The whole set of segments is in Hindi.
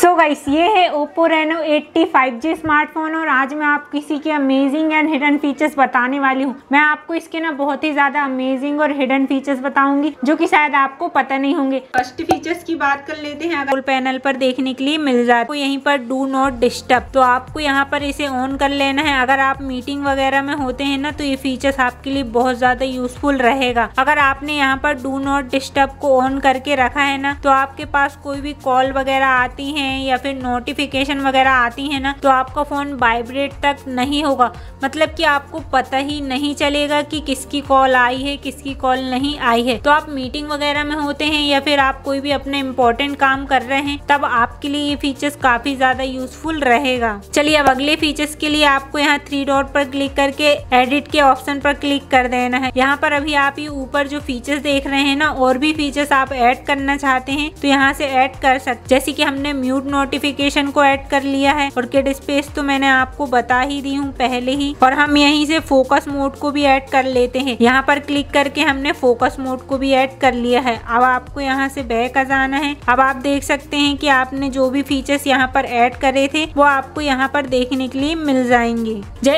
सो गाइस, ये है Oppo Reno 80 5G स्मार्टफोन और आज मैं आपको किसी के अमेजिंग एंड हिडन फीचर्स बताने वाली हूँ। मैं आपको इसके ना बहुत ही ज्यादा अमेजिंग और हिडन फीचर्स बताऊंगी जो कि शायद आपको पता नहीं होंगे। फर्स्ट फीचर्स की बात कर लेते हैं। अगर पैनल पर देखने के लिए मिल जाए तो यहीं पर डू नॉट डिस्टर्ब, तो आपको यहाँ पर इसे ऑन कर लेना है। अगर आप मीटिंग वगैरह में होते हैं ना तो ये फीचर्स आपके लिए बहुत ज्यादा यूजफुल रहेगा। अगर आपने यहाँ पर डू नॉट डिस्टर्ब को ऑन करके रखा है ना तो आपके पास कोई भी कॉल वगैरह आती है या फिर नोटिफिकेशन वगैरह आती है ना तो आपका फोन वाइब्रेट तक नहीं होगा, मतलब कि आपको पता ही नहीं चलेगा कि किसकी कॉल आई है किसकी कॉल नहीं आई है। तो आप मीटिंग वगैरह में होते हैं या फिर आप कोई भी अपने इम्पोर्टेंट काम कर रहे हैं तब आपके लिए ये फीचर्स काफी ज्यादा यूजफुल रहेगा। चलिए अब अगले फीचर्स के लिए आपको यहाँ 3 डॉट पर क्लिक करके एडिट के ऑप्शन पर क्लिक कर देना है। यहाँ पर अभी आप ये ऊपर जो फीचर्स देख रहे हैं ना, और भी फीचर्स आप ऐड करना चाहते हैं तो यहाँ से ऐड कर सकते। जैसे कि हमने म्यूट नोटिफिकेशन को ऐड कर लिया है और किड स्पेस तो मैंने आपको बता ही दी हूँ पहले ही, और हम यहीं से फोकस मोड को भी ऐड कर लेते हैं। यहाँ पर क्लिक करके हमने फोकस मोड को भी ऐड कर लिया है। अब आपको यहाँ से बैक आ जाना है। अब आप देख सकते हैं कि आपने जो भी फीचर्स यहाँ पर ऐड करे थे वो आपको यहाँ पर देखने के लिए मिल जाएंगे।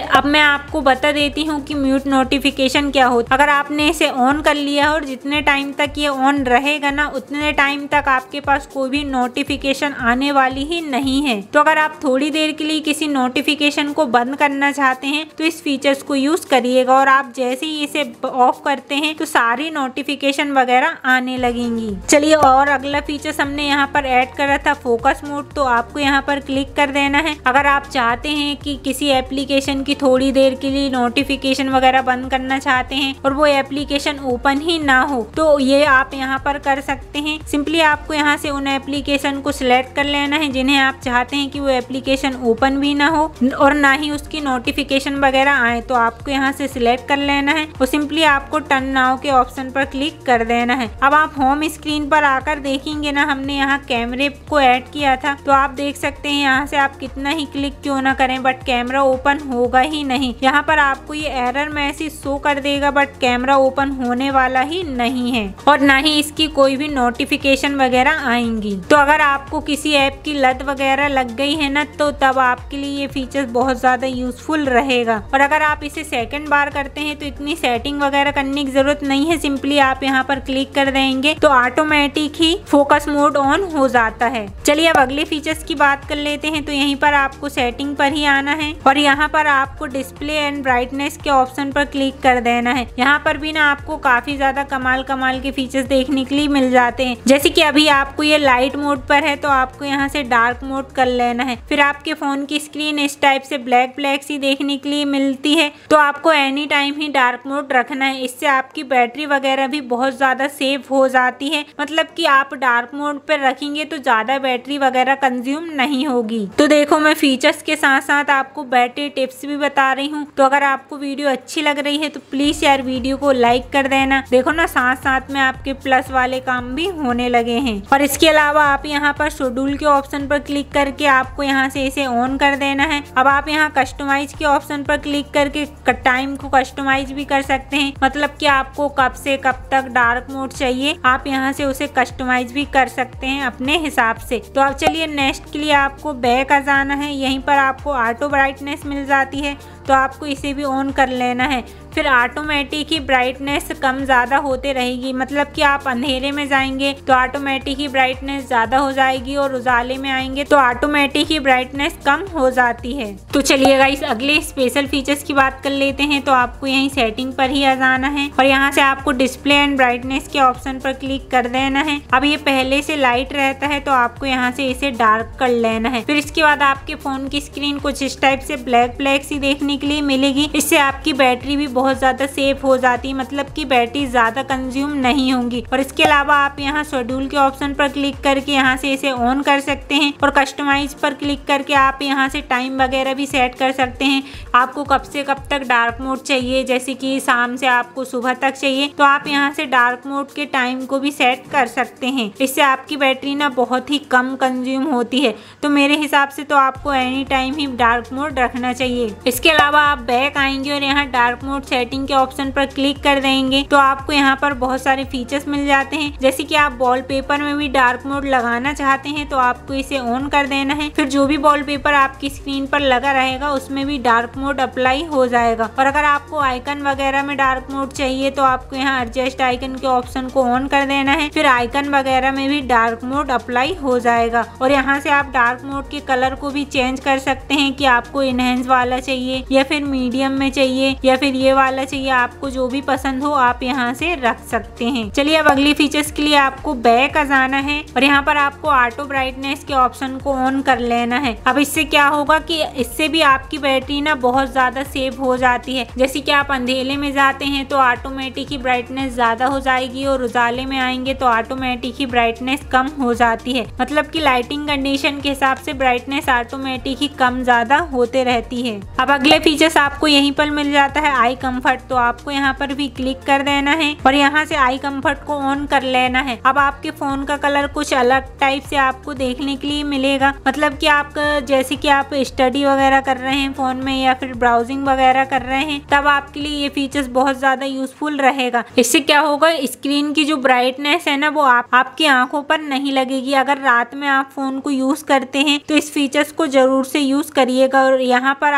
अब मैं आपको बता देती हूँ कि म्यूट नोटिफिकेशन क्या होता है। अगर आपने इसे ऑन कर लिया और जितने टाइम तक ये ऑन रहेगा ना उतने टाइम तक आपके पास कोई भी नोटिफिकेशन आने वाली ही नहीं है। तो अगर आप थोड़ी देर के लिए किसी नोटिफिकेशन को बंद करना चाहते हैं तो इस फीचर्स को यूज करिएगा, और आप जैसे ही इसे ऑफ करते हैं तो सारी नोटिफिकेशन वगैरह आने लगेंगी। चलिए और अगला फीचर्स हमने यहाँ पर ऐड करा था फोकस मोड, तो आपको यहाँ पर क्लिक कर देना है। अगर आप चाहते हैं कि किसी एप्लीकेशन की थोड़ी देर के लिए नोटिफिकेशन वगैरह बंद करना चाहते हैं और वो एप्लीकेशन ओपन ही ना हो तो ये आप यहाँ पर कर सकते हैं। सिंपली आपको यहाँ से उन एप्लीकेशन को सिलेक्ट कर लेना है जिन्हें आप चाहते हैं कि वो एप्लीकेशन ओपन भी ना हो और ना ही उसकी नोटिफिकेशन वगैरह आए। तो आपको यहाँ से सिलेक्ट कर लेना है और सिंपली आपको टर्न नाउ के ऑप्शन पर क्लिक कर देना है। अब आप होम स्क्रीन पर आकर देखेंगे ना, हमने यहाँ कैमरे को ऐड किया था तो आप देख सकते हैं यहाँ से आप कितना ही क्लिक क्यों ना करें बट कैमरा ओपन होगा ही नहीं। यहाँ पर आपको ये एरर मैसेज शो कर देगा बट कैमरा ओपन होने वाला ही नहीं है और ना ही इसकी कोई भी नोटिफिकेशन वगैरह आएंगी। तो अगर आपको किसी ऐप की लत वगैरह लग गई है ना तो तब आपके लिए ये फीचर्स बहुत ज्यादा यूजफुल रहेगा। और अगर आप इसे सेकंड बार करते हैं तो इतनी सेटिंग वगैरह करने की जरूरत नहीं है। सिंपली आप यहाँ पर क्लिक कर देंगे तो automatic he focus mode on हो जाता है। चलिए अब अगले फीचर्स की बात कर लेते हैं। तो यहीं पर आपको सेटिंग पर ही आना है और यहाँ पर आपको डिस्प्ले एंड ब्राइटनेस के ऑप्शन पर क्लिक कर देना है। यहाँ पर भी ना आपको काफी ज्यादा कमाल के फीचर्स देखने के लिए मिल जाते हैं। जैसे कि अभी आपको ये लाइट मोड पर है तो आपको यहाँ से डार्क मोड कर लेना है। फिर आपके फोन की स्क्रीन इस टाइप से ब्लैक सी देखने के लिए मिलती है तो आपको एनी टाइम ही डार्क मोड रखना है। इससे आपकी बैटरी वगैरह भी बहुत ज्यादा सेव हो जाती है, मतलब कि आप डार्क मोड पर रखेंगे तो ज्यादा बैटरी वगैरह कंज्यूम नहीं होगी। तो देखो मैं फीचर्स के साथ साथ आपको बैटरी टिप्स भी बता रही हूँ। तो अगर आपको वीडियो अच्छी लग रही है तो प्लीज यार वीडियो को लाइक कर देना। देखो ना साथ साथ में आपके प्लस वाले काम भी होने लगे हैं। और इसके अलावा आप यहाँ पर शेड्यूल के ऑप्शन पर क्लिक करके आपको यहाँ से इसे ऑन कर देना है। अब आप यहाँ कस्टमाइज के ऑप्शन पर क्लिक करके टाइम को कस्टमाइज भी कर सकते हैं, मतलब कि आपको कब से कब तक डार्क मोड चाहिए आप यहाँ से उसे कस्टमाइज भी कर सकते हैं अपने हिसाब से। तो अब चलिए नेक्स्ट के लिए आपको बैक आ जाना है। यहीं पर आपको ऑटो ब्राइटनेस मिल जाती है तो आपको इसे भी ऑन कर लेना है। फिर ऑटोमेटिक ही ब्राइटनेस कम ज़्यादा होते रहेगी, मतलब कि आप अंधेरे में जाएंगे तो ऑटोमेटिक ही ब्राइटनेस ज़्यादा हो जाएगी और उजाले में आएंगे तो ऑटोमेटिक ही ब्राइटनेस कम हो जाती है। तो चलिए गाइस अगले स्पेशल फीचर्स की बात कर लेते हैं। तो आपको यहीं सेटिंग पर ही आ जाना है और यहाँ से आपको डिस्प्ले एंड ब्राइटनेस के ऑप्शन पर क्लिक कर देना है। अब ये पहले से लाइट रहता है तो आपको यहाँ से इसे डार्क कर लेना है। फिर इसके बाद आपके फोन की स्क्रीन कुछ इस टाइप से ब्लैक सी देखने के लिए मिलेगी। इससे आपकी बैटरी भी बहुत ज्यादा सेफ हो जाती है, मतलब कि बैटरी ज्यादा कंज्यूम नहीं होंगी। और इसके अलावा आप यहाँ शेड्यूल के ऑप्शन पर क्लिक करके यहाँ से इसे ऑन कर सकते हैं और कस्टमाइज पर क्लिक करके आप यहाँ से टाइम वगैरह भी सेट कर सकते हैं। आपको कब से कब तक डार्क मोड चाहिए, जैसे कि शाम से आपको सुबह तक चाहिए तो आप यहाँ से डार्क मोड के टाइम को भी सेट कर सकते हैं। इससे आपकी बैटरी ना बहुत ही कम कंज्यूम होती है। तो मेरे हिसाब से तो आपको एनी टाइम ही डार्क मोड रखना चाहिए। इसके अलावा आप बैक आएंगे और यहाँ डार्क मोड सेटिंग के ऑप्शन पर क्लिक कर देंगे तो आपको यहाँ पर बहुत सारे फीचर्स मिल जाते हैं। जैसे कि आप वॉलपेपर में भी डार्क मोड लगाना चाहते हैं तो आपको इसे ऑन कर देना है। फिर जो भी वॉलपेपर आपकी स्क्रीन पर लगा रहेगा उसमें भी डार्क मोड अप्लाई हो जाएगा। और अगर आपको आइकन वगैरह में डार्क मोड चाहिए तो आपको यहाँ एडजस्ट आइकन के ऑप्शन को ऑन कर देना है। फिर आइकन वगैरह में भी डार्क मोड अप्लाई हो जाएगा। और यहाँ से आप डार्क मोड के कलर को भी चेंज कर सकते हैं कि आपको इनहेंस वाला चाहिए या फिर मीडियम में चाहिए या फिर ये वाला चाहिए। आपको जो भी पसंद हो आप यहाँ से रख सकते हैं। चलिए अब अगली फीचर्स के लिए आपको बैक आ जाना है और यहाँ पर आपको ऑटो ब्राइटनेस के ऑप्शन को ऑन कर लेना है। अब इससे क्या होगा कि इससे भी आपकी बैटरी ना बहुत ज्यादा सेव हो जाती है। जैसे कि आप अंधेरे में जाते हैं तो ऑटोमेटिक ही ब्राइटनेस ज्यादा हो जाएगी और उजाले में आएंगे तो ऑटोमेटिक ही ब्राइटनेस कम हो जाती है। मतलब कि लाइटिंग कंडीशन के हिसाब से ब्राइटनेस ऑटोमेटिक ही कम ज्यादा होते रहती है। अब अगले फीचर्स आपको यहीं पर मिल जाता है आई कंफर्ट, तो आपको यहाँ पर भी क्लिक कर देना है और यहाँ से आई कंफर्ट को ऑन कर लेना है। अब आपके फोन का कलर कुछ अलग टाइप से आपको देखने के लिए मिलेगा। मतलब कि आप जैसे कि आप स्टडी वगैरह कर रहे हैं फोन में या फिर ब्राउजिंग वगैरह कर रहे हैं तब आपके लिए ये फीचर्स बहुत ज्यादा यूजफुल रहेगा। इससे क्या होगा, स्क्रीन की जो ब्राइटनेस है ना वो आपकी आंखों पर नहीं लगेगी। अगर रात में आप फोन को यूज करते हैं तो इस फीचर्स को जरूर से यूज करिएगा। और यहाँ पर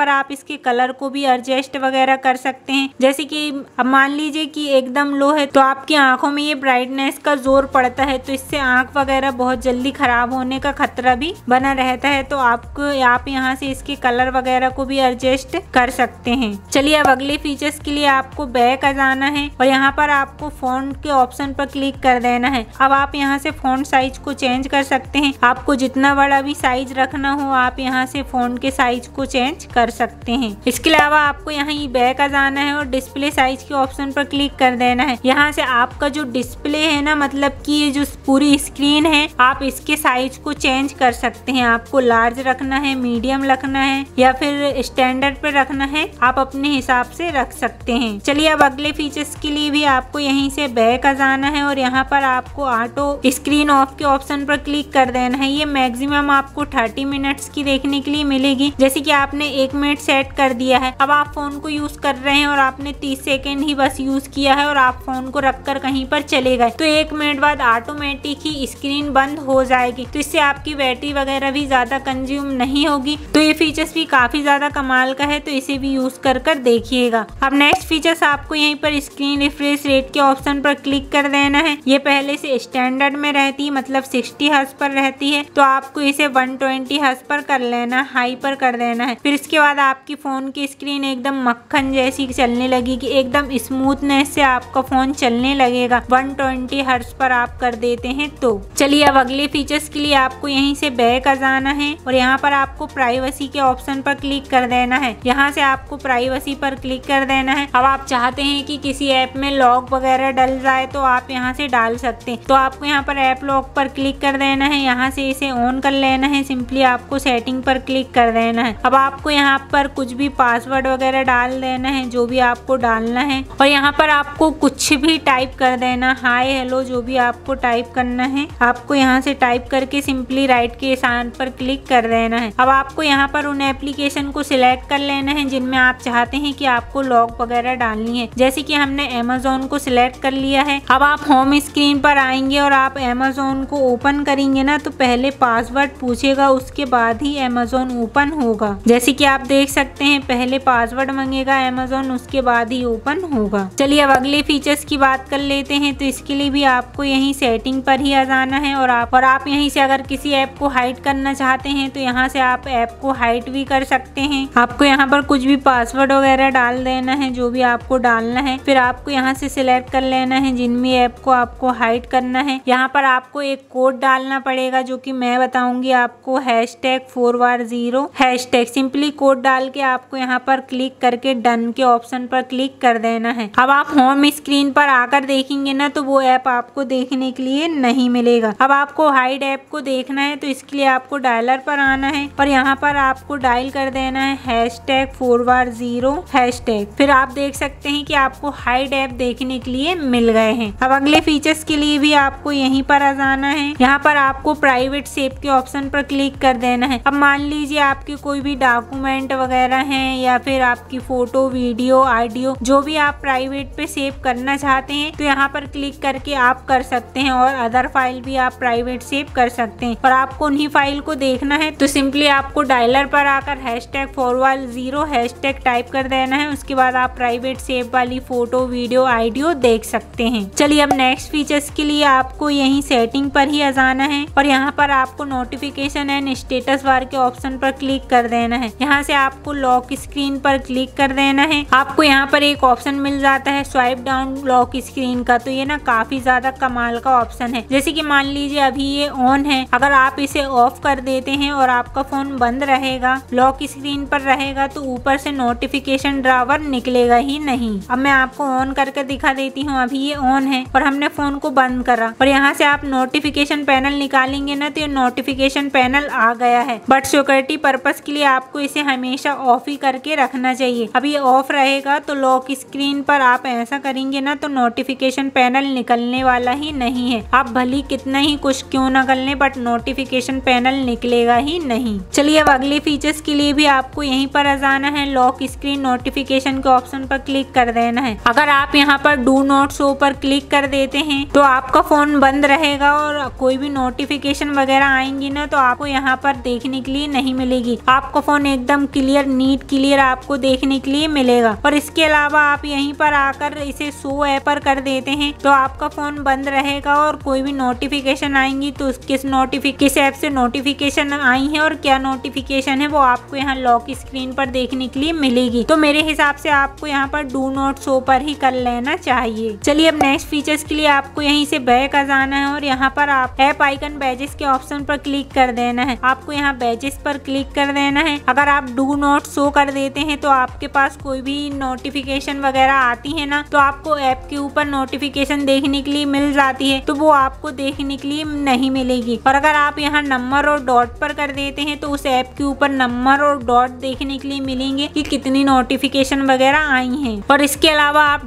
आप इसके कलर को भी एडजस्ट वगैरह कर सकते हैं। जैसे कि अब मान लीजिए कि एकदम लो है तो आपकी आंखों में ये ब्राइटनेस का जोर पड़ता है तो इससे आंख वगैरह बहुत जल्दी खराब होने का खतरा भी बना रहता है। तो आप यहाँ से इसके कलर वगैरह को भी एडजस्ट कर सकते हैं। चलिए अब अगले फीचर्स के लिए आपको बैक आ जाना है और यहाँ पर आपको फॉन्ट के ऑप्शन पर क्लिक कर देना है। अब आप यहाँ से फॉन्ट साइज को चेंज कर सकते हैं। आपको जितना बड़ा भी साइज रखना हो आप यहाँ से फॉन्ट के साइज को चेंज कर सकते हैं। इसके अलावा आपको यहाँ बैक आ जाना है और डिस्प्ले साइज के ऑप्शन पर क्लिक कर देना है। यहाँ से आपका जो डिस्प्ले है ना, मतलब कि ये जो पूरी स्क्रीन है आप इसके साइज को चेंज कर सकते हैं। आपको लार्ज रखना है, मीडियम रखना है या फिर स्टैंडर्ड पे रखना है, आप अपने हिसाब से रख सकते हैं। चलिए अब अगले फीचर्स के लिए भी आपको यहीं से बैक आ जाना है और यहाँ पर आपको ऑटो स्क्रीन ऑफ के ऑप्शन पर क्लिक कर देना है। ये मैक्सिमम आपको 30 मिनट्स की देखने के लिए मिलेगी। जैसे कि आपने 1 मिनट सेट कर दिया है, अब आप फोन को यूज कर रहे हैं और आपने 30 सेकेंड ही बस यूज किया है और आप फोन को रखकर कहीं पर चले गए तो 1 मिनट बाद ऑटोमेटिक ही स्क्रीन बंद हो जाएगी। तो इससे आपकी बैटरी वगैरह भी ज्यादा कंज्यूम नहीं होगी। तो ये फीचर्स भी काफी ज्यादा कमाल का है, तो इसे भी यूज कर देखिएगा। अब नेक्स्ट फीचर्स आपको यहीं पर स्क्रीन रिफ्रेश रेट के ऑप्शन पर क्लिक कर देना है। ये पहले से स्टैंडर्ड में रहती है, मतलब 60 हर्ट्ज पर रहती है, तो आपको इसे 120 हर्ट्ज पर कर लेना, हाई पर कर देना है। फिर इसके बाद आपकी फोन की स्क्रीन एकदम मक्खन जैसी चलने लगेगी, एकदम स्मूथनेस से आपका फोन चलने लगेगा 120 हर्ट्ज पर आप कर देते हैं। तो चलिए अब अगले फीचर्स के लिए आपको यहीं से बैक आ जाना है और यहाँ पर आपको प्राइवेसी के ऑप्शन पर क्लिक कर देना है। यहाँ से आपको प्राइवेसी पर क्लिक कर देना है। अब आप चाहते हैं कि किसी ऐप में लॉक वगैरह डल जाए तो आप यहाँ से डाल सकते हैं। तो आपको यहाँ पर ऐप लॉक पर क्लिक कर देना है, यहाँ से इसे ऑन कर लेना है। सिंपली आपको सेटिंग पर क्लिक कर देना है। अब आपको यहाँ पर कुछ भी पासवर्ड वगैरह डाल देना है, जो भी आपको डालना है, और यहाँ पर आपको कुछ भी टाइप कर देना, हाय हेलो जो भी आपको टाइप करना है आपको यहाँ से टाइप करके सिंपली राइट के निशान पर क्लिक कर देना है। अब आपको यहाँ पर उन एप्लीकेशन को सिलेक्ट कर लेना है जिनमें आप चाहते हैं कि आपको लॉक वगैरह डालनी है। जैसे कि हमने Amazon को सिलेक्ट कर लिया है। अब आप होम स्क्रीन पर आएंगे और आप Amazon को ओपन करेंगे ना तो पहले पासवर्ड पूछेगा, उसके बाद ही Amazon ओपन होगा। जैसे कि आप देख सकते हैं पहले पासवर्ड मांगेगा Amazon, उसके बाद ही ओपन होगा। चलिए अब अगले फीचर्स की बात कर लेते हैं। तो इसके लिए भी आपको यहीं सेटिंग पर ही आ जाना है और आप यहीं से अगर किसी ऐप को हाइड करना चाहते हैं तो यहाँ से आप ऐप को हाइड भी कर सकते हैं। आपको यहाँ पर कुछ भी पासवर्ड वगैरह डाल देना है, जो भी आपको डालना है। फिर आपको यहाँ से सिलेक्ट कर लेना है जिन भी ऐप को आपको हाइड करना है। यहाँ पर आपको एक कोड डालना पड़ेगा जो कि मैं बताऊंगी आपको, #410#। सिंपली कोड डाल के आपको यहाँ पर क्लिक करके डन के ऑप्शन पर क्लिक कर देना है। अब आप होम स्क्रीन पर आकर देखेंगे ना तो वो ऐप आपको देखने के लिए नहीं मिलेगा। अब आपको हाइड ऐप को देखना है तो इसके लिए आपको डायलर पर आना है और यहाँ पर आपको डायल कर देना है #410#। फिर आप देख सकते हैं कि आपको हाइड ऐप देखने के लिए मिल गए हैं। अब अगले फीचर्स के लिए भी आपको यहीं पर आ जाना है। यहाँ पर आपको प्राइवेट सेव के ऑप्शन पर क्लिक कर देना है। अब मान लीजिए आपके कोई भी डॉक्यूमेंट वगैरह हैं या फिर आपकी फोटो फोटो, वीडियो, ऑडियो जो भी आप प्राइवेट पे सेव करना चाहते हैं तो यहाँ पर क्लिक करके आप कर सकते हैं और अदर फाइल भी आप प्राइवेट सेव कर सकते हैं। और आपको उन्हीं फाइल को देखना है तो सिंपली आपको डायलर पर आकर #410 टाइप कर देना है। उसके बाद आप प्राइवेट सेव वाली फोटो, वीडियो, ऑडियो देख सकते हैं। चलिए अब नेक्स्ट फीचर्स के लिए आपको यही सेटिंग पर ही आ जाना है और यहाँ पर आपको नोटिफिकेशन एंड स्टेटस बार के ऑप्शन पर क्लिक कर देना है। यहाँ से आपको लॉक स्क्रीन पर क्लिक कर देना है। आपको यहाँ पर एक ऑप्शन मिल जाता है स्वाइप डाउन लॉक स्क्रीन का, तो ये ना काफी ज्यादा कमाल का ऑप्शन है। जैसे कि मान लीजिए अभी ये ऑन है, अगर आप इसे ऑफ कर देते हैं और आपका फोन बंद रहेगा, लॉक स्क्रीन पर रहेगा, तो ऊपर से नोटिफिकेशन ड्रावर निकलेगा ही नहीं। अब मैं आपको ऑन करके दिखा देती हूँ। अभी ये ऑन है और हमने फोन को बंद करा और यहाँ से आप नोटिफिकेशन पैनल निकालेंगे ना तो ये नोटिफिकेशन पैनल आ गया है। बट सिक्योरिटी पर्पस के लिए आपको इसे हमेशा ऑफ ही करके रखना चाहिए। अब ये ऑफ रहेगा तो लॉक स्क्रीन पर आप ऐसा करेंगे ना तो नोटिफिकेशन पैनल निकलने वाला ही नहीं है। आप भली कितना ही कुछ क्यों न कर लें बट नोटिफिकेशन पैनल निकलेगा ही नहीं। चलिए अब अगले फीचर्स के लिए भी आपको यहीं पर आ जाना है। लॉक स्क्रीन नोटिफिकेशन के ऑप्शन पर क्लिक कर देना है। अगर आप यहाँ पर डू नॉट शो पर क्लिक कर देते हैं तो आपका फोन बंद रहेगा और कोई भी नोटिफिकेशन वगैरह आएंगी ना तो आपको यहाँ पर देखने के लिए नहीं मिलेगी। आपका फोन एकदम क्लियर, नीट क्लियर आपको देखने के लिए मिलेगा। और इसके अलावा आप यहीं पर आकर इसे शो ऐप पर कर देते हैं तो आपका फोन बंद रहेगा और कोई भी नोटिफिकेशन आएंगी तो किस ऐप से नोटिफिकेशन आई है और क्या नोटिफिकेशन है वो आपको यहाँ लॉक स्क्रीन पर देखने के लिए मिलेगी। तो मेरे हिसाब से आपको यहाँ पर डू नॉट शो पर ही कर लेना चाहिए। चलिए अब नेक्स्ट फीचर्स के लिए आपको यहीं से बैक आ जाना है और यहाँ पर आप ऐप आइकन बैजेस के ऑप्शन पर क्लिक कर देना है। आपको यहाँ बैजेस पर क्लिक कर देना है। अगर आप डू नॉट शो कर देते हैं तो आपके पास कोई भी नोटिफिकेशन वगैरह आती है ना तो आपको ऐप के ऊपर नोटिफिकेशन देखने के लिए मिल जाती है, तो वो आपको देखने के लिए नहीं मिलेगी। और अगर आप यहाँ नंबर और डॉट पर कर देते हैं तो उस ऐप के ऊपर नंबर और डॉट देखने के लिए मिलेंगे कि कितनी नोटिफिकेशन वगैरह आई हैं। और इसके अलावा आप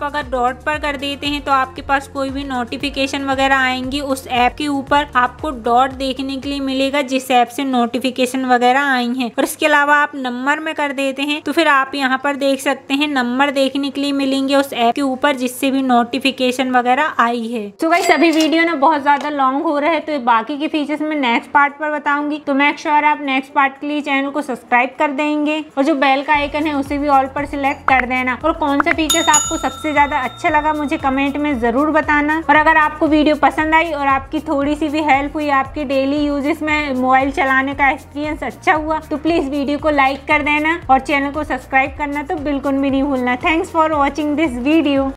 अगर डॉट पर कर देते हैं तो आपके पास कोई भी नोटिफिकेशन वगैरह आएंगी उस ऐप के ऊपर आपको डॉट देखने के लिए मिलेगा जिस ऐप से नोटिफिकेशन वगैरह आई हैं। और इसके अलावा आप नंबर में कर देते हैं तो फिर आप यहाँ पर देख सकते हैं नंबर देखने के लिए मिलेंगे उस ऐप के ऊपर जिससे भी नोटिफिकेशन वगैरह आई है। तो गाइस सभी वीडियो ना बहुत ज्यादा लॉन्ग हो रहे हैं तो बाकी के फीचर्स में नेक्स्ट पार्ट पर बताऊंगी। तो मेक श्योर आप नेक्स्ट पार्ट के लिए चैनल को सब्सक्राइब कर देंगे और जो बेल का आइकन है उसे भी ऑल पर सिलेक्ट कर देना। और कौन सा फीचर्स आपको सबसे ज्यादा अच्छा लगा मुझे कमेंट में जरूर बताना। और अगर आपको वीडियो पसंद आई और आपकी थोड़ी सी भी हेल्प हुई, आपके डेली यूजेस में मोबाइल चलाने का एक्सपीरियंस अच्छा हुआ तो प्लीज वीडियो को लाइक कर देना और चैनल को सब्सक्राइब करना तो बिल्कुल भी नहीं भूलना। Thanks for watching this video.